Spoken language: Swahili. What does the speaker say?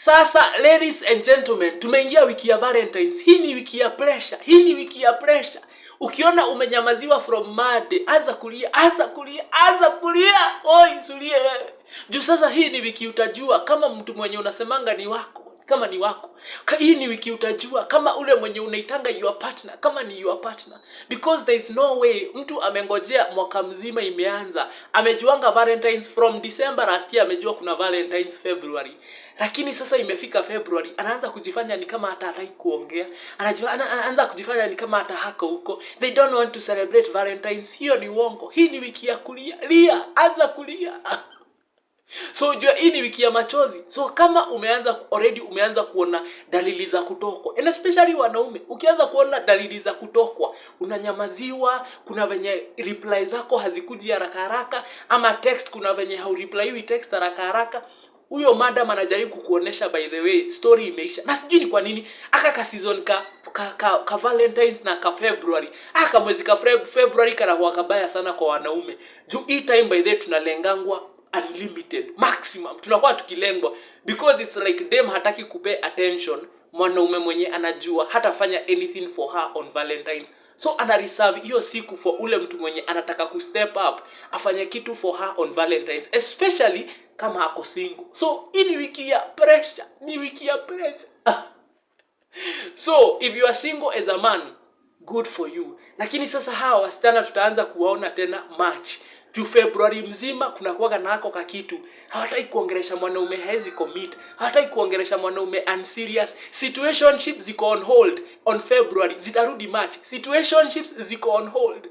Sasa ladies and gentlemen, tumeingia wiki ya Valentines. Hii ni wiki ya pressure. Hii ni wiki ya pressure. Ukiona umenyamaziwa from Monday, anza kulia, anza kulia, anza kulia. Oi, sulie wewe. Juu sasa hii ni wiki utajua kama mtu mwenye unasemanga ni wako, kama ni wako. Hii ni wiki utajua kama ule mwenye unaitanga your partner, kama ni your partner. Because there is no way mtu amengojea mwaka mzima imeanza. Amejuanga Valentines from December last year, amejua kuna Valentines February. Lakini sasa imefika February, anaanza kujifanya ni kama hata hataki kuongea. Anaanza kujifanya ni kama hata hako huko. They don't want to celebrate Valentines. Hiyo ni uongo. Hii ni wiki ya kulia. Lia, anza kulia. So jua hii ni wiki ya machozi. So kama umeanza kuona dalili za kutokwa, and especially wanaume, ukianza kuona dalili za kutokwa, unanyamaziwa, kuna venye reply zako hazikuji haraka haraka, ama text kuna venye haureplyiwi text haraka haraka, huyo madam anajaribu kukuonesha by the way story imeisha. Na sijui ni kwa nini aka season ka Valentines na ka February, aka mwezi ka February kana huwa kabaya sana kwa wanaume. Juu hii time by the way tunalengangwa unlimited maximum, tunakuwa tukilengwa because it's like them hataki kupay attention mwanaume mwenye anajua hatafanya anything for her on Valentines. So ana reserve hiyo siku for ule mtu mwenye anataka ku step up afanye kitu for her on Valentines, especially kama ako single. So hii ni wiki ya pressure, ni wiki ya pressure. So if you are single as a man, good for you. Lakini sasa hawa wasichana tutaanza kuwaona tena March. Juu February mzima kuna kuwaga nako kakitu. Hawataki kuongelesha mwanaume haezi commit. Hawataki kuongelesha mwanaume unserious. Situationships ziko on hold on February. Zitarudi March. Situationships ziko on hold.